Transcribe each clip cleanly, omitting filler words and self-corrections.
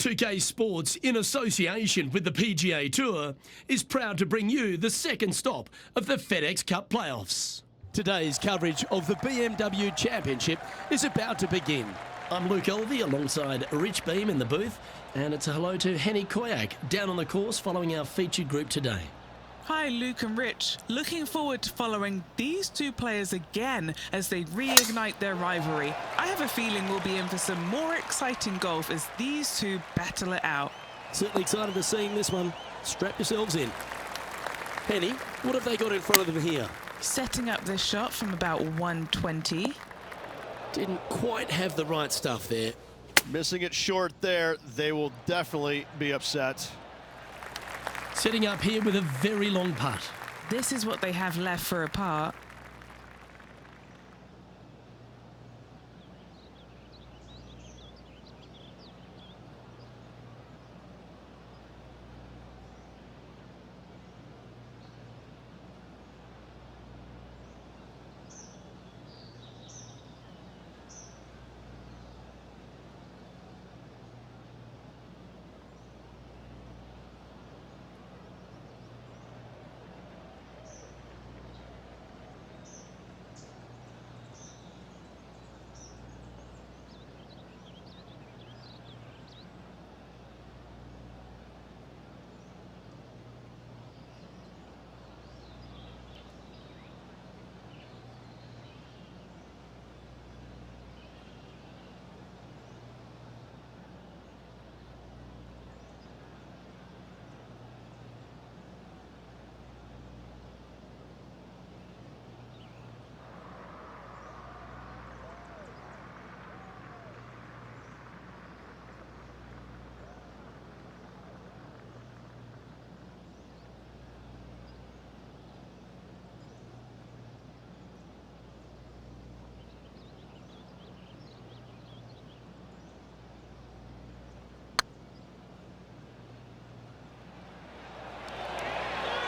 2K Sports, in association with the PGA Tour, is proud to bring you the second stop of the FedEx Cup playoffs. Today's coverage of the BMW Championship is about to begin. I'm Luke Elvey alongside Rich Beam in the booth, and it's a hello to Henny Koyak down on the course following our featured group today. Hi Luke and Rich, looking forward to following these two players again as they reignite their rivalry. I have a feeling we'll be in for some more exciting golf as these two battle it out. Certainly excited to seeing this one. Strap yourselves in. Henny, what have they got in front of them here? Setting up this shot from about 120. Didn't quite have the right stuff there. Missing it short there, they will definitely be upset. Setting up here with a very long putt. This is what they have left for a par.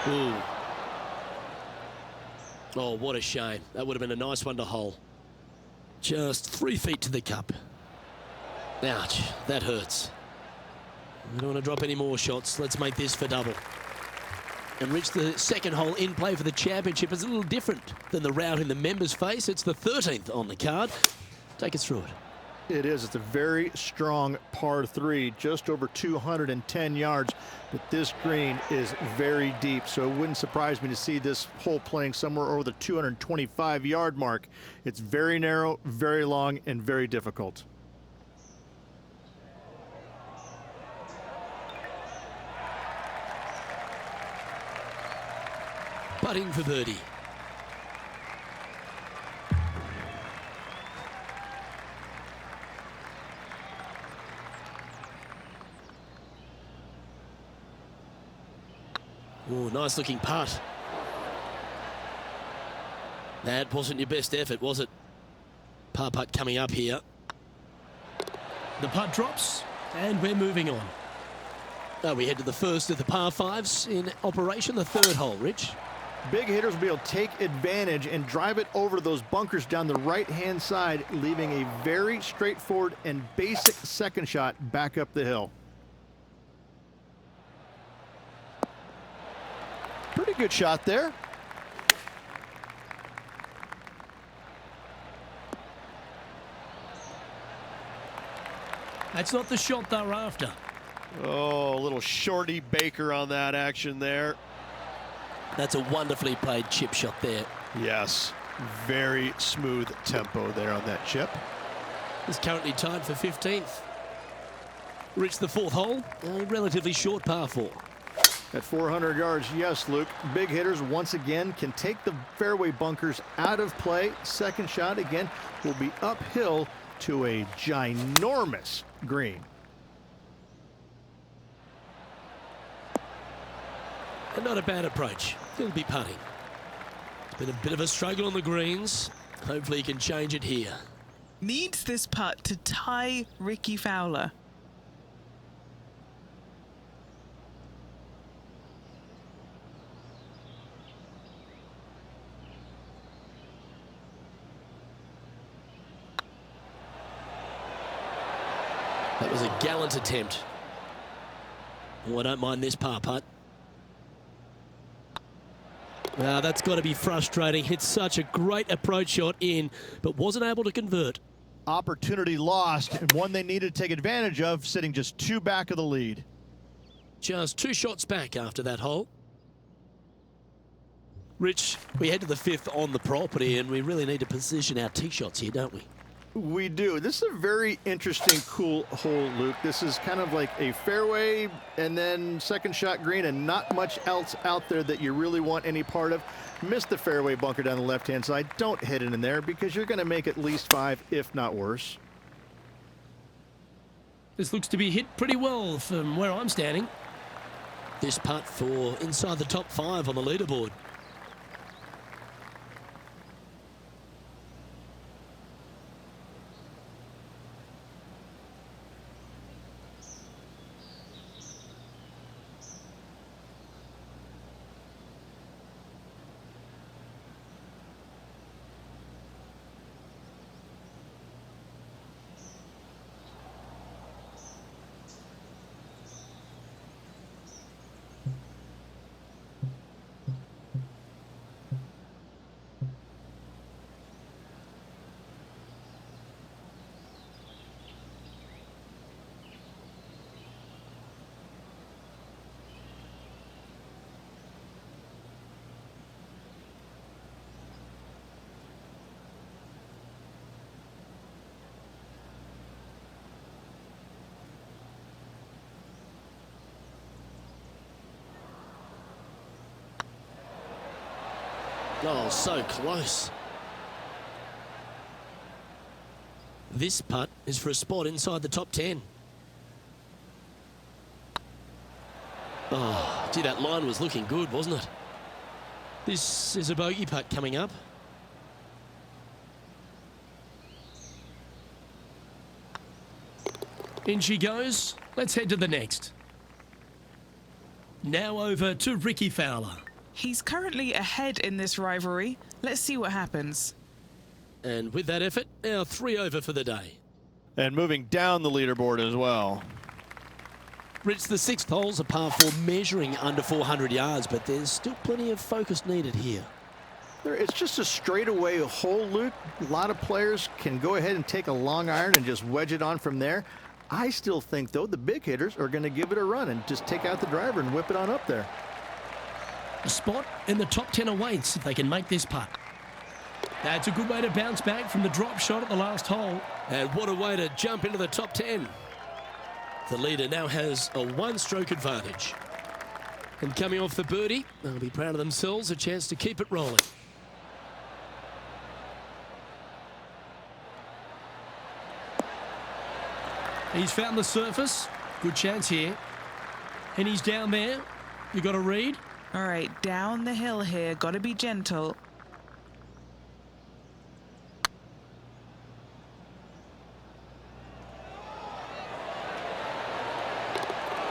Ooh. Oh, what a shame. That would have been a nice one to hole. Just 3 feet to the cup. Ouch, that hurts. We don't want to drop any more shots. Let's make this for double. And Rich, the second hole in play for the championship is a little different than the route in the members face. It's the 13th on the card. Take us through it. It is. It's a very strong par 3, just over 210 yards. But this green is very deep, so it wouldn't surprise me to see this hole playing somewhere over the 225-yard mark. It's very narrow, very long, and very difficult. Putting for birdie. Oh, nice looking putt. That wasn't your best effort, was it? Par putt coming up here. The putt drops, and we're moving on. Now we head to the first of the par 5s in operation, the third hole, Rich. Big hitters will be able to take advantage and drive it over those bunkers down the right-hand side, leaving a very straightforward and basic second shot back up the hill. Pretty good shot there. That's not the shot they're after. Oh, a little shorty Baker on that action there. That's a wonderfully played chip shot there. Yes, very smooth tempo there on that chip. It's currently tied for 15th. Rich, the fourth hole, a relatively short par 4. At 400 yards, yes, Luke. Big hitters once again can take the fairway bunkers out of play. Second shot again will be uphill to a ginormous green. And not a bad approach. He'll be putting. It's been a bit of a struggle on the greens. Hopefully he can change it here. Needs this putt to tie Ricky Fowler. That was a gallant attempt. Oh, I don't mind this par putt. Wow, that's got to be frustrating. It's such a great approach shot in, but wasn't able to convert. Opportunity lost, and one they needed to take advantage of, sitting just 2 back of the lead. Just 2 shots back after that hole. Rich, we head to the 5th on the property, and we really need to position our tee shots here, don't we? We do. This is a very interesting, cool hole, Luke. This is kind of like a fairway and then second shot green and not much else out there that you really want any part of. Miss the fairway bunker down the left-hand side. Don't hit it in there because you're going to make at least 5, if not worse. This looks to be hit pretty well from where I'm standing. This putt for inside the top 5 on the leaderboard. Oh, so close. This putt is for a spot inside the top 10. Oh, gee, that line was looking good, wasn't it? This is a bogey putt coming up. In she goes. Let's head to the next. Now over to Ricky Fowler. He's currently ahead in this rivalry. Let's see what happens. And with that effort, our 3 over for the day. And moving down the leaderboard as well. Rich, the 6th hole's a par 4 measuring under 400 yards, but there's still plenty of focus needed here. It's just a straightaway hole, Luke. A lot of players can go ahead and take a long iron and just wedge it on from there. I still think, though, the big hitters are going to give it a run and just take out the driver and whip it on up there. A spot in the top 10 awaits if they can make this putt. That's a good way to bounce back from the drop shot at the last hole. And what a way to jump into the top 10. The leader now has a 1-stroke advantage. And coming off the birdie, they'll be proud of themselves, a chance to keep it rolling. He's found the surface. Good chance here. And he's down there. You got to read. All right, down the hill here. Got to be gentle.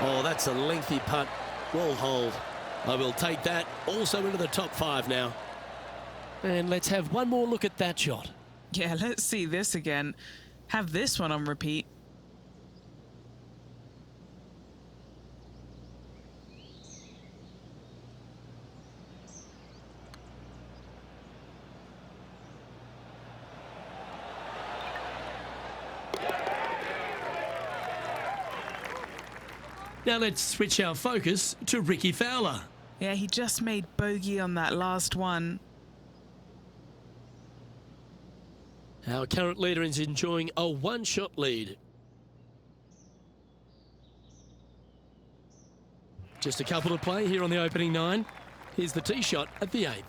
Oh, that's a lengthy putt. Well holed. I will take that. Also into the top 5 now. And let's have one more look at that shot. Yeah, let's see this again. Have this one on repeat. Now let's switch our focus to Ricky Fowler. Yeah, he just made bogey on that last one. Our current leader is enjoying a 1-shot lead. Just a couple to play here on the opening 9. Here's the tee shot at the 8th.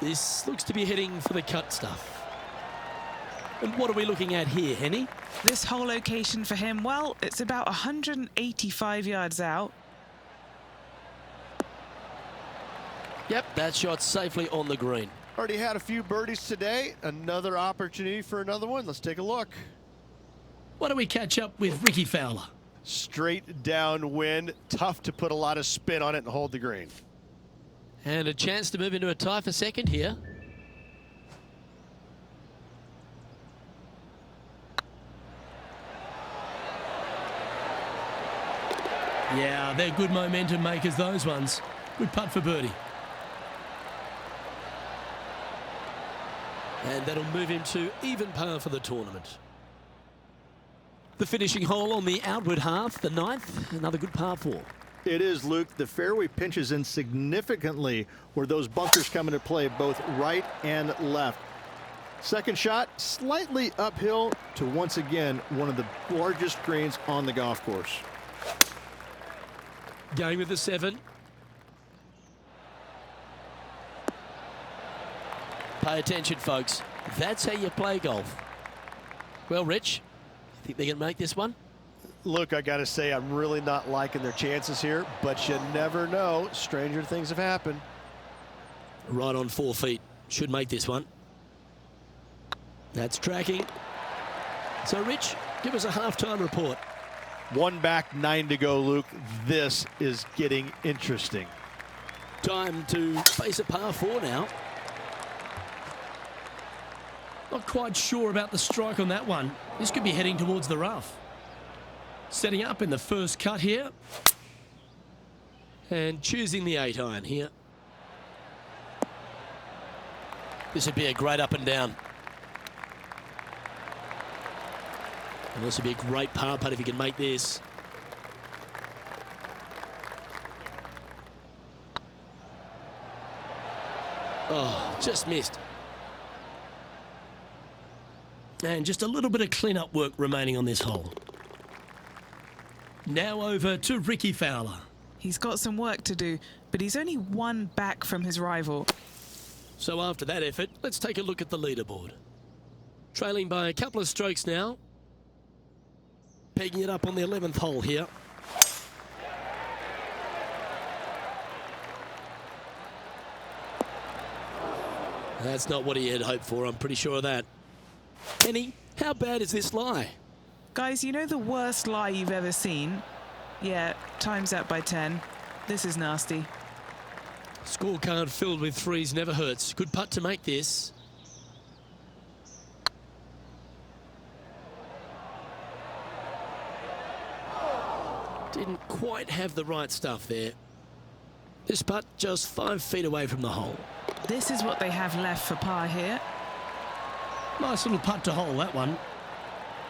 This looks to be heading for the cut stuff. And what are we looking at here, Henny? This whole location for him, well, it's about 185 yards out. Yep, that shot's safely on the green. Already had a few birdies today. Another opportunity for another one. Let's take a look. Why don't we catch up with Ricky Fowler? Straight downwind. Tough to put a lot of spin on it and hold the green. And a chance to move into a tie for second here. Yeah, they're good momentum makers, those ones. Good putt for birdie. And that'll move him to even par for the tournament. The finishing hole on the outward half, the 9th, another good par 4. It is, Luke. The fairway pinches in significantly where those bunkers come into play, both right and left. Second shot, slightly uphill to once again one of the largest greens on the golf course. Going with the 7. Pay attention, folks. That's how you play golf. Well, Rich, you think they're going to make this one? Look, I got to say, I'm really not liking their chances here, but you never know. Stranger things have happened. Right on 4 feet. Should make this one. That's tracking. So, Rich, give us a halftime report. 1 back, 9 to go, Luke. This is getting interesting. Time to face a par 4 now. Not quite sure about the strike on that one. This could be heading towards the rough. Setting up in the first cut here. And choosing the 8-iron here. This would be a great up and down. And this would be a great par putt if he can make this. Oh, just missed. And just a little bit of clean-up work remaining on this hole. Now over to Ricky Fowler. He's got some work to do, but he's only 1 back from his rival. So after that effort, let's take a look at the leaderboard. Trailing by a couple of strokes now. Pegging it up on the 11th hole here. That's not what he had hoped for, I'm pretty sure of that. Kenny, how bad is this lie? Guys, you know the worst lie you've ever seen? Yeah, time's out by 10. This is nasty. Scorecard filled with 3s never hurts. Good putt to make this. Didn't quite have the right stuff there. This putt just 5 feet away from the hole. This is what they have left for par here. Nice little putt to hole, that one.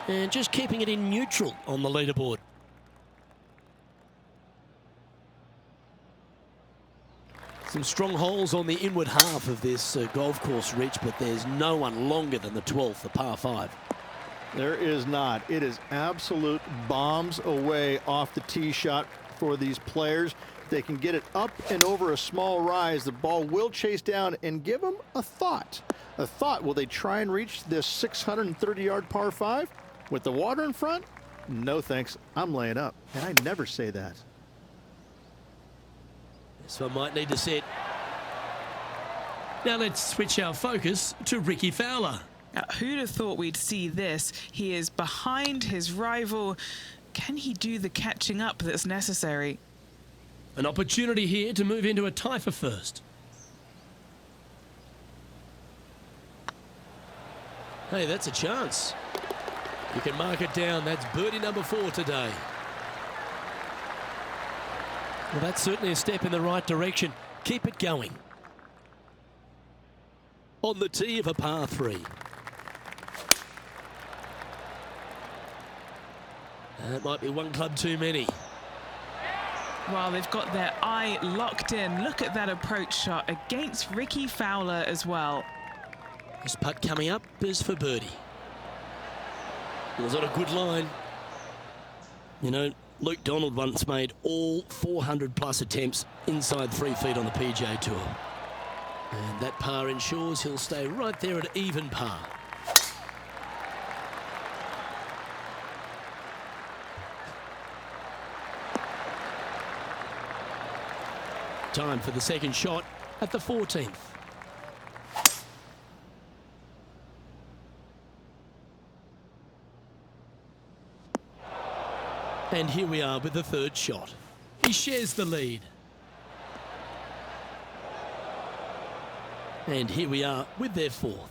And just keeping it in neutral on the leaderboard. Some strong holes on the inward half of this golf course, Rich, but there's no one longer than the 12th, the par 5. There is not. It is absolute bombs away off the tee shot for these players. If they can get it up and over a small rise, the ball will chase down and give them a thought. A thought, will they try and reach this 630-yard par 5 with the water in front? No thanks, I'm laying up, and I never say that. This one might need to sit. Now let's switch our focus to Ricky Fowler. Who'd have thought we'd see this? He is behind his rival. Can he do the catching up that's necessary? An opportunity here to move into a tie for first. Hey, that's a chance. You can mark it down. That's birdie number 4 today. Well, that's certainly a step in the right direction. Keep it going. On the tee of a par 3. That might be one club too many. Well, they've got their eye locked in. Look at that approach shot against Ricky Fowler as well. This putt coming up is for birdie. It was on a good line. You know, Luke Donald once made all 400-plus attempts inside 3 feet on the PGA Tour. And that par ensures he'll stay right there at even par. Time for the second shot at the 14th. And here we are with the third shot. He shares the lead. And here we are with their 4th.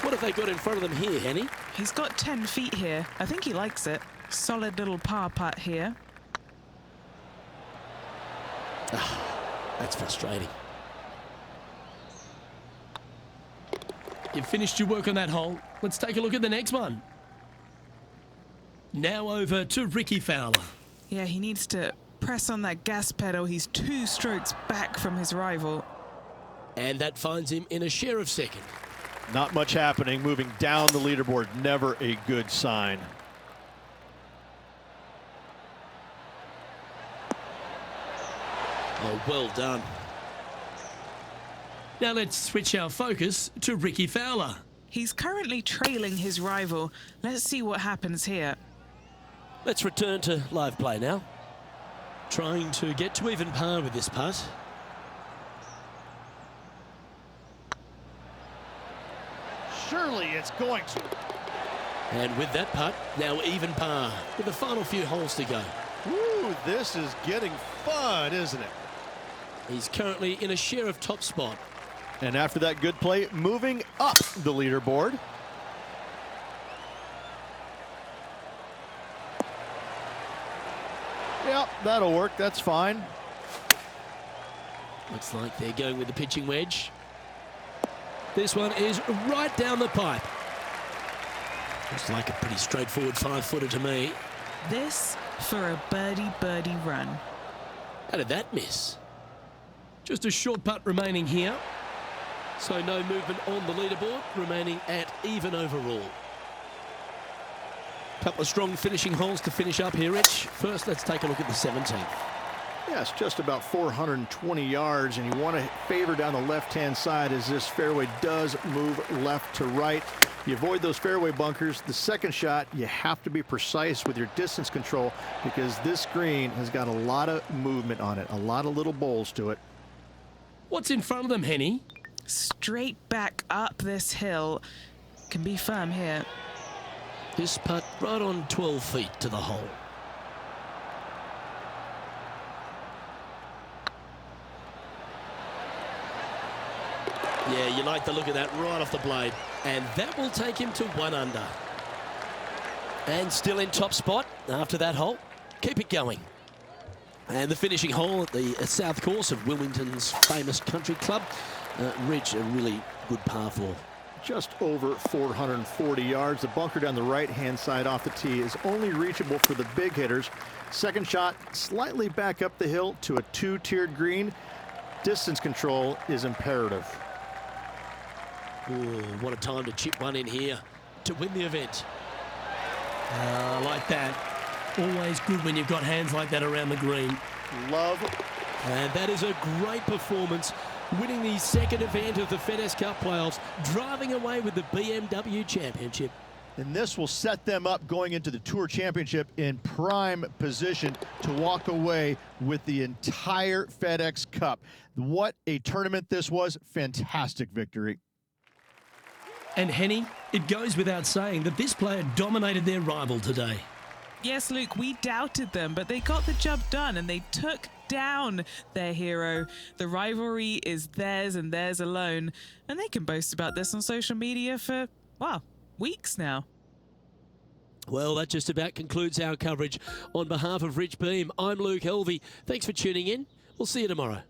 What a have they got in front of them here, Henny? He's got 10 feet here. I think he likes it. Solid little par putt here. That's frustrating. You've finished your work on that hole. Let's take a look at the next one. Now over to Ricky Fowler. Yeah, he needs to press on that gas pedal. He's 2 strokes back from his rival. And that finds him in a share of second. Not much happening. Moving down the leaderboard, never a good sign. Oh, well done. Now let's switch our focus to Ricky Fowler. He's currently trailing his rival. Let's see what happens here. Let's return to live play now. Trying to get to even par with this putt. Surely it's going to. And with that putt, now even par with the final few holes to go. Ooh, this is getting fun, isn't it? He's currently in a share of top spot. And after that good play, moving up the leaderboard. Yep, that'll work. That's fine. Looks like they're going with the pitching wedge. This one is right down the pipe. Looks like a pretty straightforward 5-footer to me. This for a birdie run. How did that miss? Just a short putt remaining here. So no movement on the leaderboard, remaining at even overall. Couple of strong finishing holes to finish up here, Rich. First, let's take a look at the 17th. Yeah, it's just about 420 yards, and you want to favor down the left-hand side as this fairway does move left to right. You avoid those fairway bunkers. The second shot, you have to be precise with your distance control because this green has got a lot of movement on it, a lot of little bowls to it. What's in front of them, Henny? Straight back up this hill. Can be firm here. This putt right on 12 feet to the hole. Yeah, you like the look of that right off the blade. And that will take him to 1 under. And still in top spot after that hole. Keep it going. And the finishing hole at the south course of Wilmington's famous country club. Rich, a really good par 4. Just over 440 yards. The bunker down the right-hand side off the tee is only reachable for the big hitters. Second shot, slightly back up the hill to a 2-tiered green. Distance control is imperative. Ooh, what a time to chip one in here to win the event. Like that. Always good when you've got hands like that around the green. Love. And that is a great performance, winning the second event of the FedEx Cup playoffs, driving away with the BMW Championship. And this will set them up going into the Tour Championship in prime position to walk away with the entire FedEx Cup. What a tournament this was. Fantastic victory. And Henny, it goes without saying that this player dominated their rival today. Yes, Luke, we doubted them, but they got the job done and they took down their hero. The rivalry is theirs and theirs alone, and they can boast about this on social media for, well, weeks now. Well, that just about concludes our coverage. On behalf of Rich Beam, I'm Luke Helvey. Thanks for tuning in. We'll see you tomorrow.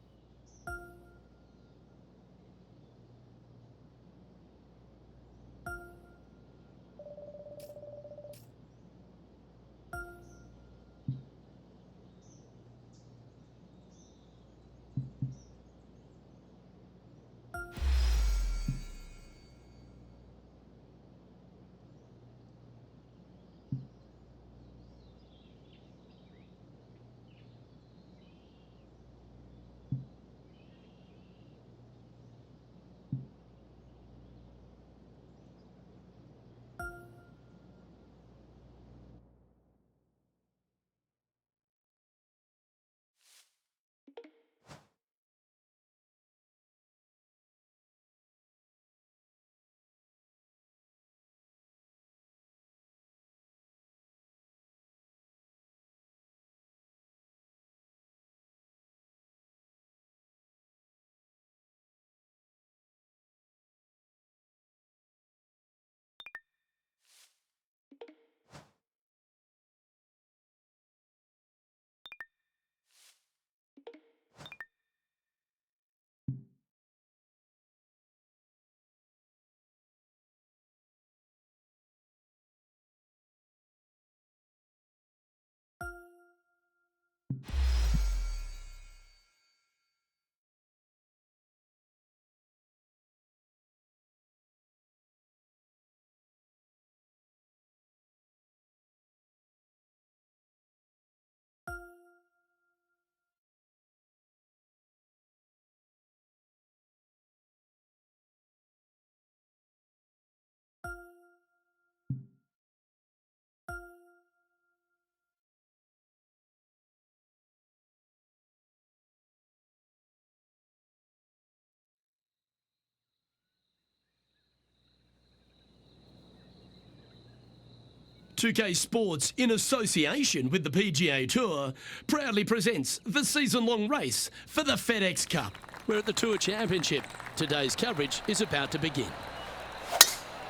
2K Sports, in association with the PGA Tour, proudly presents the season-long race for the FedEx Cup. We're at the Tour Championship. Today's coverage is about to begin.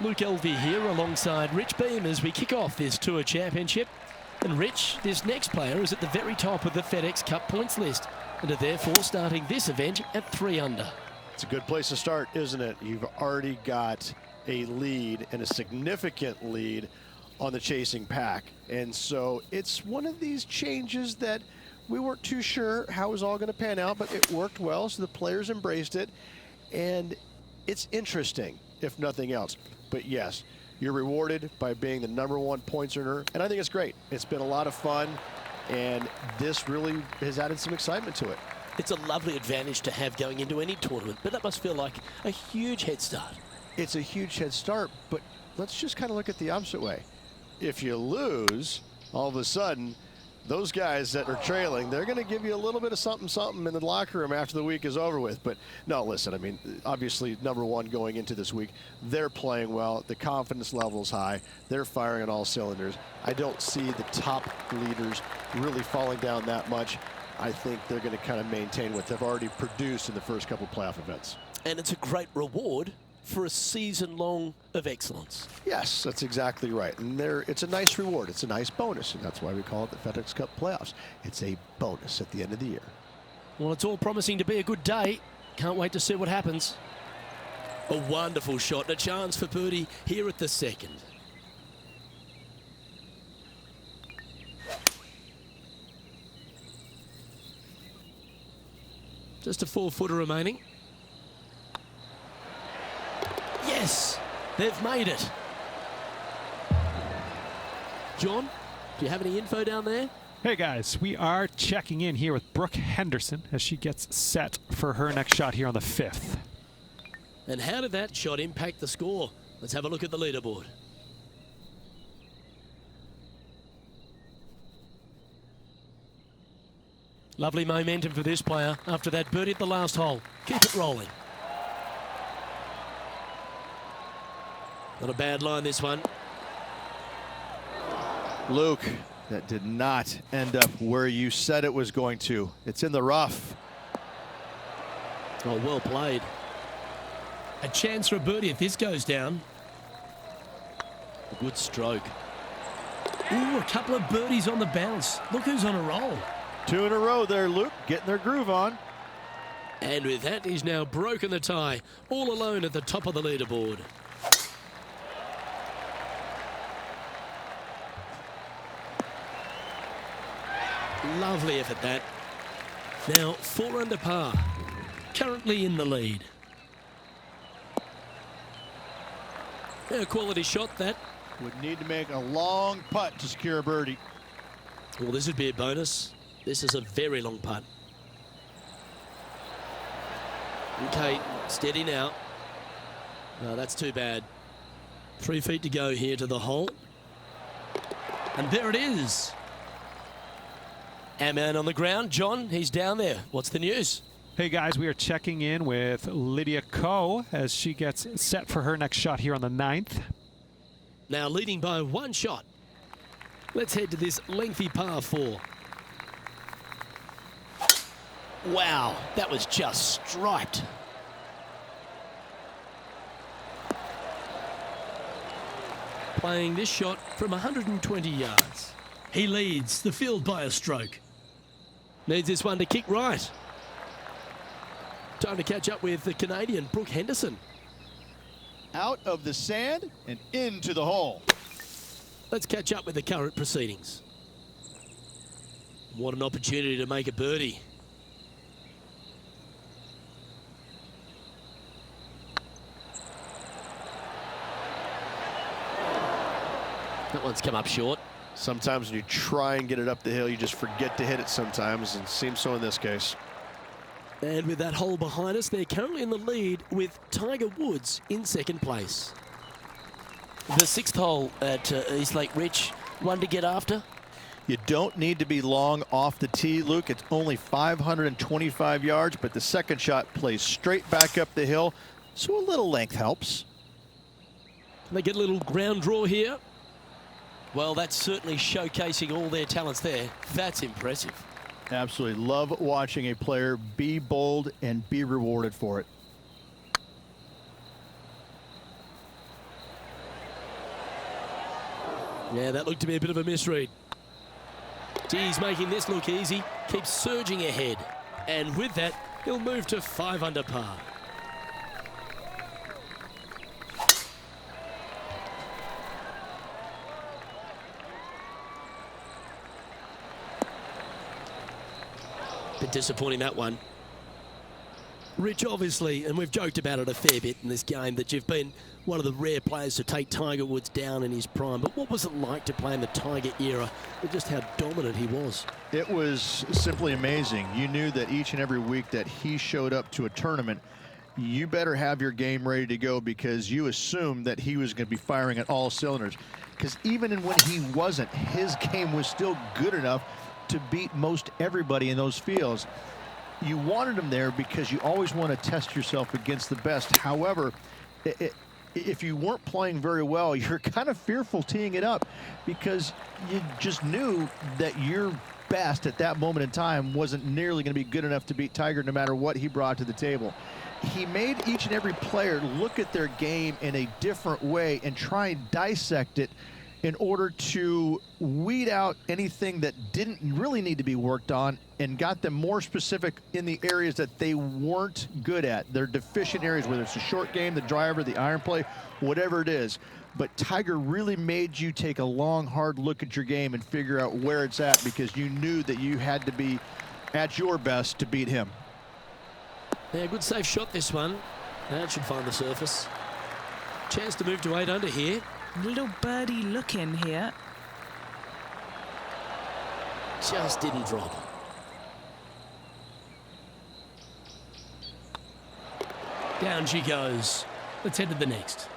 Luke Elvey here alongside Rich Beam as we kick off this Tour Championship. And Rich, this next player is at the very top of the FedEx Cup points list and are therefore starting this event at 3 under. It's a good place to start, isn't it? You've already got a lead, and a significant lead, on the chasing pack. And so it's one of these changes that we weren't too sure how it was all going to pan out, but it worked well, so the players embraced it. And it's interesting, if nothing else. But yes, you're rewarded by being the #1 points earner, and I think it's great. It's been a lot of fun, and this really has added some excitement to it. It's a lovely advantage to have going into any tournament, but that must feel like a huge head start. It's a huge head start, but let's just kind of look at the opposite way. If you lose, all of a sudden, those guys that are trailing, they're going to give you a little bit of something in the locker room after the week is over with. But no, listen, I mean, obviously #1 going into this week, they're playing well. The confidence level is high. They're firing on all cylinders. I don't see the top leaders really falling down that much. I think they're going to kind of maintain what they've already produced in the first couple playoff events. And it's a great reward for a season long of excellence. Yes, that's exactly right. And it's a nice reward. It's a nice bonus. And that's why we call it the FedEx Cup playoffs. It's a bonus at the end of the year. Well, it's all promising to be a good day. Can't wait to see what happens. A wonderful shot and a chance for birdie here at the second. Just a 4-footer remaining. Yes, they've made it. John, do you have any info down there? Hey guys, we are checking in here with Brooke Henderson as she gets set for her next shot here on the 5th. And how did that shot impact the score? Let's have a look at the leaderboard. Lovely momentum for this player after that birdie at the last hole. Keep it rolling. Not a bad line, this one. Luke, that did not end up where you said it was going to. It's in the rough. Oh, well played. A chance for a birdie if this goes down. A good stroke. Ooh, a couple of birdies on the bounce. Look who's on a roll. 2 in a row there, Luke, getting their groove on. And with that, he's now broken the tie, all alone at the top of the leaderboard. Lovely effort, that. Now 4 under par, currently in the lead. A quality shot, that. Would need to make a long putt to secure a birdie. Well, this would be a bonus. This is a very long putt. Okay, steady now. No, that's too bad. 3 feet to go here to the hole. And there it is. Our man on the ground, John, he's down there. What's the news? Hey guys, we are checking in with Lydia Ko as she gets set for her next shot here on the 9th. Now leading by 1 shot. Let's head to this lengthy par 4. Wow, that was just striped. Playing this shot from 120 yards. He leads the field by a stroke. Needs this one to kick right. Time to catch up with the Canadian, Brooke Henderson. Out of the sand and into the hole. Let's catch up with the current proceedings. What an opportunity to make a birdie. That one's come up short. Sometimes when you try and get it up the hill, you just forget to hit it sometimes, and it seems so in this case. And with that hole behind us, they're currently in the lead with Tiger Woods in 2nd place. The 6th hole at East Lake Rich, one to get after. You don't need to be long off the tee, Luke. It's only 525 yards, but the second shot plays straight back up the hill, so a little length helps. They get a little ground draw here. Well, that's certainly showcasing all their talents there. That's impressive. Absolutely love watching a player be bold and be rewarded for it. Yeah, that looked to be a bit of a misread. He's making this look easy, keeps surging ahead. And with that, he'll move to 5 under par. Bit disappointing, that one. Rich, obviously, and we've joked about it a fair bit in this game, that you've been one of the rare players to take Tiger Woods down in his prime. But what was it like to play in the Tiger era and just how dominant he was? It was simply amazing. You knew that each and every week that he showed up to a tournament, you better have your game ready to go, because you assumed that he was going to be firing at all cylinders. Because even when he wasn't, his game was still good enough to beat most everybody in those fields. You wanted him there because you always want to test yourself against the best. However, if you weren't playing very well, you're kind of fearful teeing it up, because you just knew that your best at that moment in time wasn't nearly going to be good enough to beat Tiger, no matter what he brought to the table. He made each and every player look at their game in a different way and try and dissect it in order to weed out anything that didn't really need to be worked on, and got them more specific in the areas that they weren't good at. Their deficient areas, whether it's the short game, the driver, the iron play, whatever it is. But Tiger really made you take a long, hard look at your game and figure out where it's at, because you knew that you had to be at your best to beat him. Yeah, good safe shot, this one. That should find the surface. Chance to move to 8 under here. Little birdie look in here. Just didn't drop. Down she goes. Let's head to the next.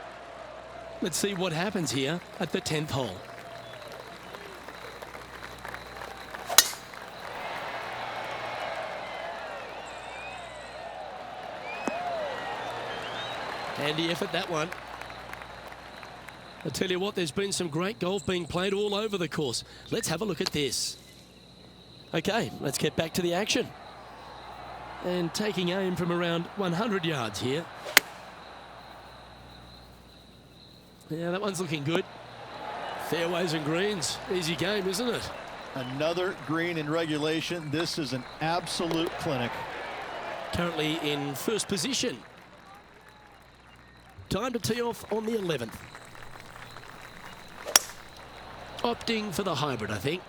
Let's see what happens here at the 10th hole. Handy effort, that one. I tell you what, there's been some great golf being played all over the course. Let's have a look at this. Okay, let's get back to the action. And taking aim from around 100 yards here. Yeah, that one's looking good. Fairways and greens. Easy game, isn't it? Another green in regulation. This is an absolute clinic. Currently in first position. Time to tee off on the 11th. Opting for the hybrid, I think.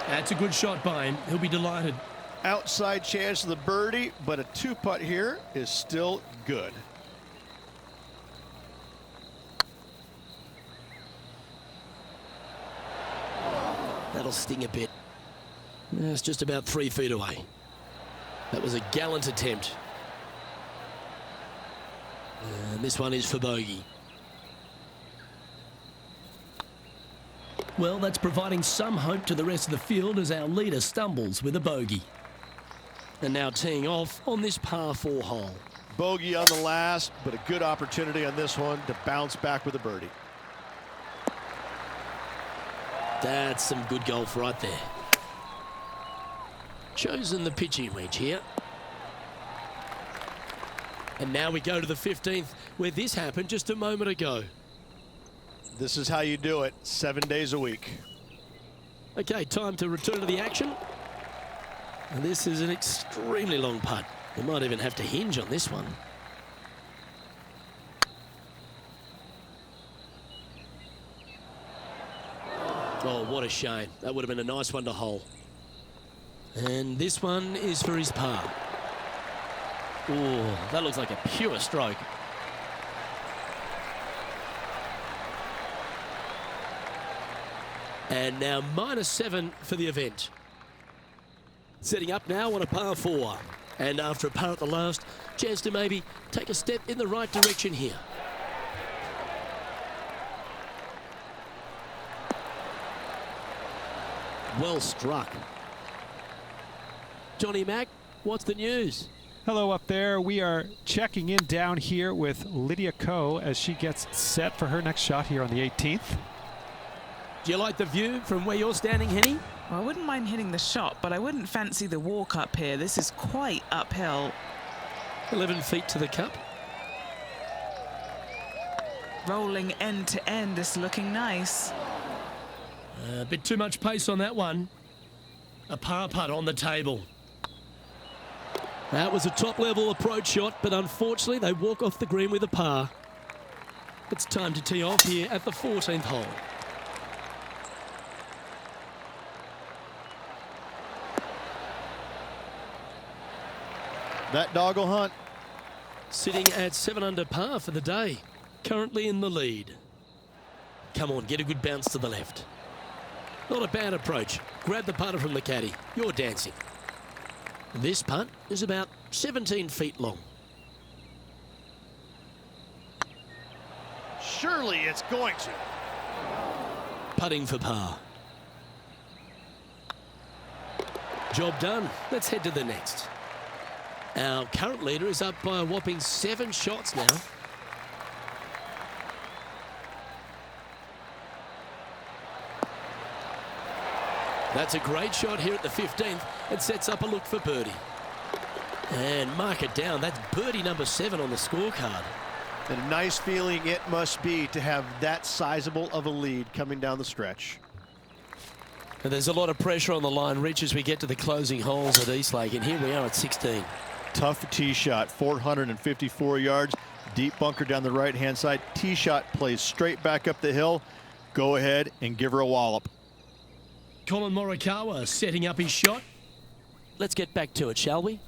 That's a good shot by him. He'll be delighted. Outside chance of the birdie, but a 2-putt here is still good. That'll sting a bit. It's just about 3 feet away. That was a gallant attempt. And this one is for bogey. Well, that's providing some hope to the rest of the field as our leader stumbles with a bogey. And now teeing off on this par 4 hole. Bogey on the last, but a good opportunity on this one to bounce back with a birdie. That's some good golf right there. Chosen the pitching wedge here. And now we go to the 15th, where this happened just a moment ago. This is how you do it, 7 days a week. Okay, time to return to the action. And this is an extremely long putt. We might even have to hinge on this one. Oh, what a shame. That would have been a nice one to hole. And this one is for his par. Oh, that looks like a pure stroke. And now -7 for the event. Setting up now on a par 4. And after a par at the last, chance to maybe take a step in the right direction here. Well struck. Johnny Mack, what's the news? Hello up there. We are checking in down here with Lydia Ko as she gets set for her next shot here on the 18th. Do you like the view from where you're standing, Henny? Well, I wouldn't mind hitting the shot, but I wouldn't fancy the walk up here. This is quite uphill. 11 feet to the cup. Rolling end to end, it's looking nice. A bit too much pace on that one. A par putt on the table. That was a top-level approach shot, but unfortunately they walk off the green with a par. It's time to tee off here at the 14th hole. That dog will hunt. Sitting at 7 under par for the day. Currently in the lead. Come on, get a good bounce to the left. Not a bad approach. Grab the putter from the caddy. You're dancing. This putt is about 17 feet long. Surely it's going to. Putting for par. Job done. Let's head to the next. Our current leader is up by a whopping 7 shots now. That's a great shot here at the 15th. It sets up a look for birdie. And mark it down. That's birdie number 7 on the scorecard. And a nice feeling it must be to have that sizable of a lead coming down the stretch. And there's a lot of pressure on the line, Rich, as we get to the closing holes at Eastlake. And here we are at 16. Tough tee shot, 454 yards, deep bunker down the right-hand side. Tee shot plays straight back up the hill. Go ahead and give her a wallop. Colin Morikawa setting up his shot. Let's get back to it, shall we?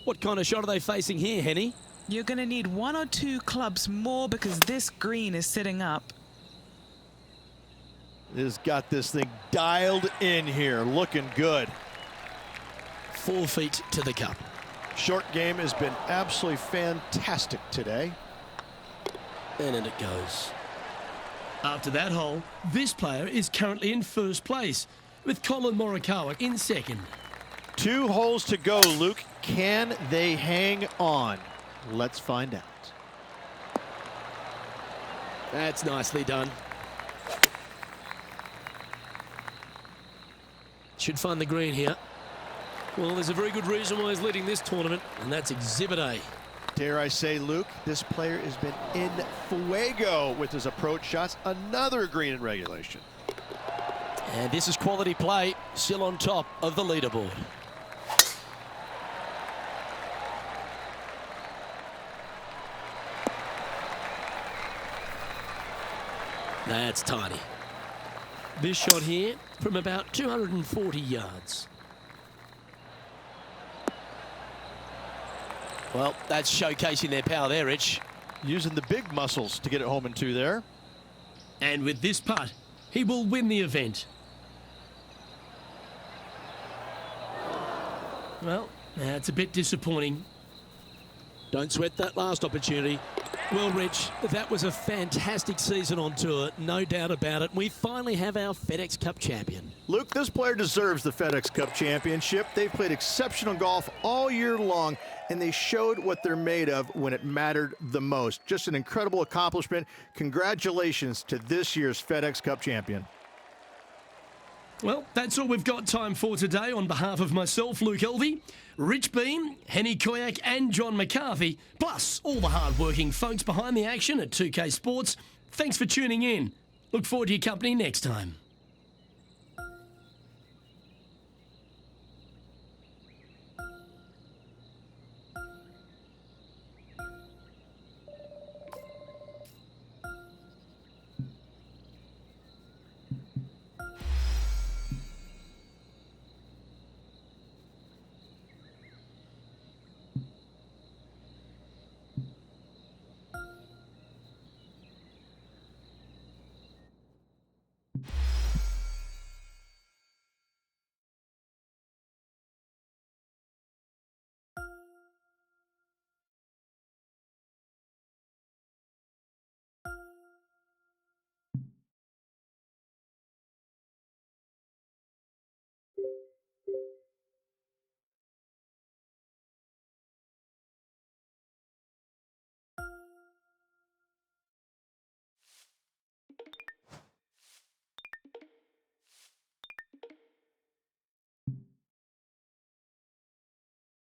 What kind of shot are they facing here, Henny? You're going to need 1 or 2 clubs more because this green is sitting up. Has got this thing dialed in here, looking good. 4 feet to the cup. Short game has been absolutely fantastic today. And in it goes. After that hole, this player is currently in first place, with Colin Morikawa in second. 2 holes to go, Luke. Can they hang on? Let's find out. That's nicely done. Should find the green here. Well, there's a very good reason why he's leading this tournament, and that's Exhibit A. Dare I say, Luke, this player has been in fuego with his approach shots. Another green in regulation. And this is quality play, still on top of the leaderboard. That's tiny. This shot here from about 240 yards. Well, that's showcasing their power there, Rich. Using the big muscles to get it home in 2 there. And with this putt, he will win the event. Well, that's a bit disappointing. Don't sweat that last opportunity. Well, Rich, that was a fantastic season on tour, no doubt about it. We finally have our FedEx Cup champion. Luke, this player deserves the FedEx Cup championship. They've played exceptional golf all year long, and they showed what they're made of when it mattered the most. Just an incredible accomplishment. Congratulations to this year's FedEx Cup champion. Well, that's all we've got time for today. On behalf of myself, Luke Elvey, Rich Beam, Henny Koyak and John McCarthy, plus all the hard-working folks behind the action at 2K Sports, thanks for tuning in. Look forward to your company next time.